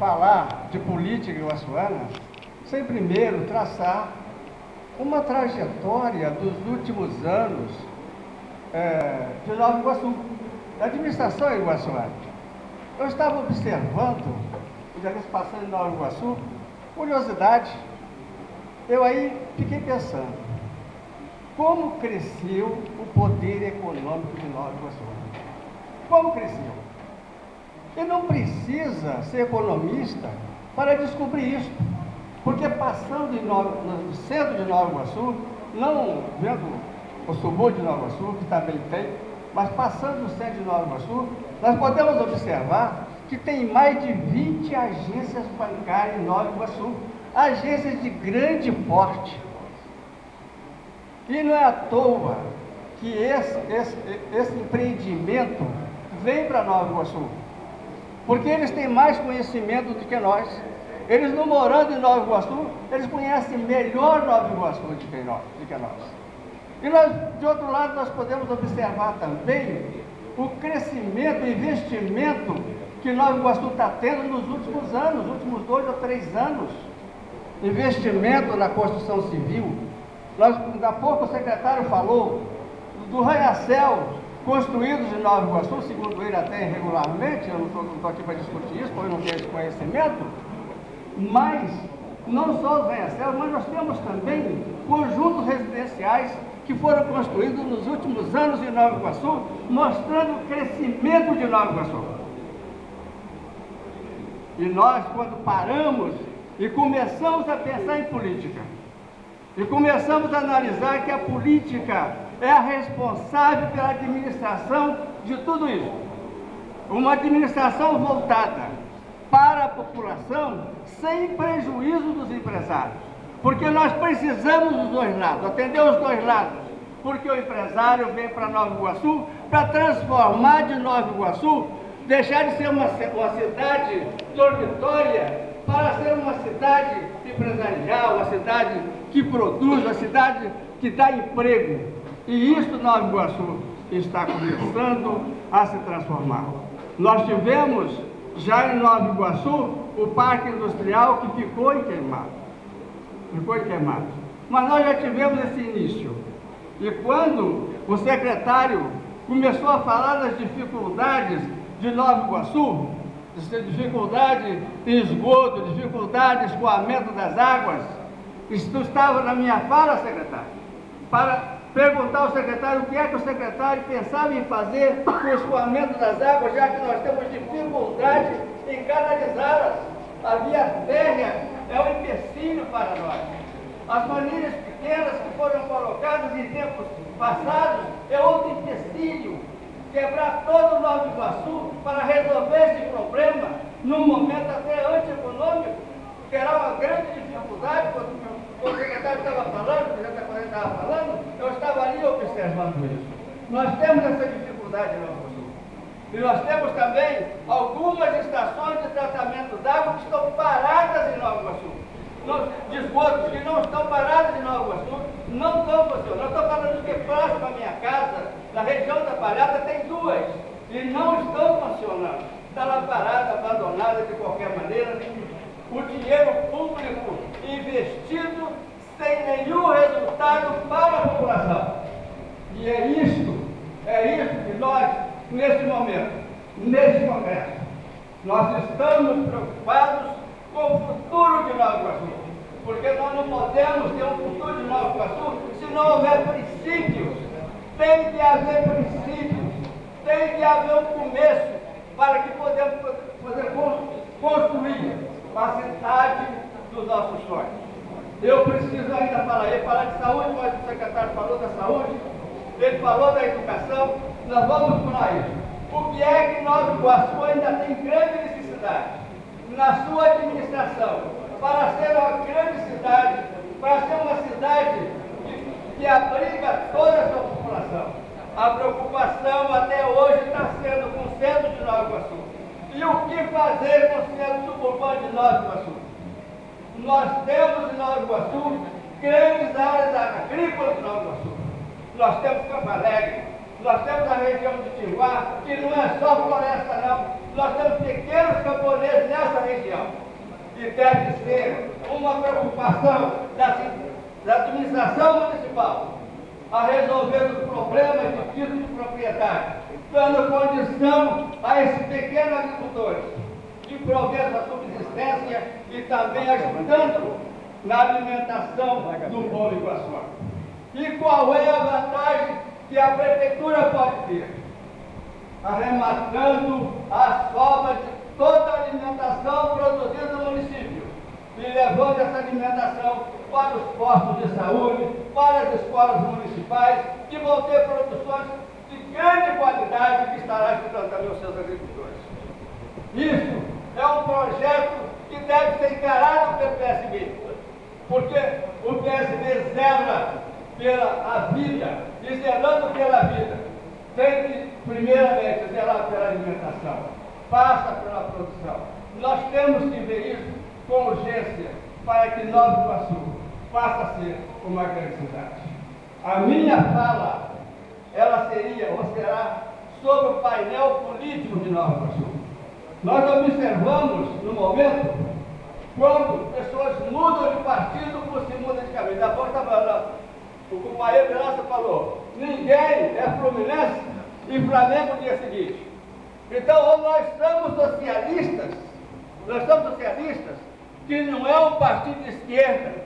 falar de política iguaçuana sem primeiro traçar uma trajetória dos últimos anos de Nova Iguaçu, da administração iguaçuana. Eu estava observando, já vez passando em Nova Iguaçu, curiosidade, eu aí fiquei pensando, como cresceu o poder econômico de Nova Iguaçu? Como cresceu? E não precisa ser economista para descobrir isso, porque passando no centro de Nova Iguaçu, não vendo o subúrbio de Nova Iguaçu, que também tem, mas passando no centro de Nova Iguaçu, nós podemos observar que tem mais de 20 agências bancárias em Nova Iguaçu, agências de grande porte. E não é à toa que esse empreendimento vem para Nova Iguaçu, porque eles têm mais conhecimento do que nós. Eles não morando em Nova Iguaçu, eles conhecem melhor Nova Iguaçu do que nós. E nós, de outro lado, nós podemos observar também o crescimento, o investimento que Nova Iguaçu está tendo nos últimos anos, nos últimos 2 ou 3 anos. Investimento na construção civil. Há pouco o secretário falou do arranha-céu construídos em Nova Iguaçu, segundo ele até irregularmente, eu não estou aqui para discutir isso, porque eu não tenho esse conhecimento, mas não só os arranha-céus, mas nós temos também conjuntos residenciais que foram construídos nos últimos anos em Nova Iguaçu, mostrando o crescimento de Nova Iguaçu. E nós, quando paramos e começamos a pensar em política, e começamos a analisar que a política é a responsável pela administração de tudo isso. Uma administração voltada para a população sem prejuízo dos empresários. Porque nós precisamos dos dois lados, atender os dois lados. Porque o empresário vem para Nova Iguaçu para transformar de Nova Iguaçu, deixar de ser uma cidade dormitória para ser uma cidade empresarial, uma cidade que produz, uma cidade que dá emprego. E isso Nova Iguaçu está começando a se transformar. Nós tivemos já em Nova Iguaçu o Parque Industrial que ficou em Queimados. Mas nós já tivemos esse início. E quando o secretário começou a falar das dificuldades de Nova Iguaçu, dificuldade em esgoto, dificuldade em escoamento das águas, isso estava na minha fala, secretário, para perguntar ao secretário o que é que o secretário pensava em fazer com o escoamento das águas, já que nós temos dificuldade em canalizá-las. A via férrea é um empecilho para nós. As manilhas pequenas que foram colocadas em tempos passados é outro empecilho. Quebrar todo o Nova Iguaçu para resolver esse problema, num momento até antieconômico, terá uma grande dificuldade. Quando o secretário estava falando, o secretário estava falando, eu estava ali observando isso. Nós temos essa dificuldade em Nova Iguaçu. E nós temos também algumas estações de tratamento d'água que estão paradas em Nova Iguaçu. De esgotos que não estão parados em Nova Iguaçu, não estão funcionando. Eu estou falando que próximo à minha casa, na região da Palhada, tem 2 e não estão funcionando. Está lá parada, abandonada de qualquer maneira, o dinheiro público investido sem nenhum resultado para a população. E é isso que nós, nesse momento, nesse Congresso, nós estamos preocupados com o futuro de Nova Iguaçu, porque nós não podemos ter um futuro de Nova Iguaçu se não houver princípios. Tem que haver princípios, tem que haver um começo para que podemos construir a cidade dos nossos sonhos. Eu preciso ainda falar de saúde, mas o secretário falou da saúde, ele falou da educação, nós vamos por aí. O que é que Nova Iguaçu ainda tem grande necessidade na sua administração, para ser uma grande cidade, para ser uma cidade que abriga toda a sua população. A preocupação até hoje está sendo com o centro de Nova Iguaçu. E o que fazer com o centro suburbano de Nova Iguaçu? Nós temos em Nova Iguaçu grandes áreas agrícolas de Nova Iguaçu. Nós temos Campo Alegre, nós temos a região de Tinguá, que não é só floresta não. Nós temos pequenos camponeses nessa região. E deve ser uma preocupação da administração municipal a resolver os problemas de título de propriedade, dando condição a esses pequenos agricultores de prover a subsistência e também ajudando na alimentação do povo iguaçu. E qual é a vantagem que a prefeitura pode ter? Arrematando as sobras de toda a alimentação produzida no município e levando essa alimentação para os postos de saúde, para as escolas municipais, que vão ter produções de grande qualidade que estará ajudando também os seus agricultores. Isso é um projeto que deve ser encarado pelo PSB, porque o PSB zela pela vida, e zelando pela vida, tem que, primeiramente, zelar pela alimentação, passa pela produção. Nós temos que ver isso com urgência para que Nova Iguaçu passe a ser uma grande cidade. A minha fala, ela seria ou será sobre o painel político de Nova Iguaçu. Nós observamos, no momento, quando pessoas mudam de partido por se mudam de caminho. Da porta falando, o companheiro Graça falou, ninguém é fluminense e Flamengo no dia seguinte. Então, nós somos socialistas, que não é um partido de esquerda.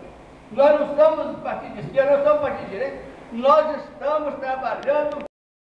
Nós não somos um partido de esquerda, nós somos um partido de direita. Nós estamos trabalhando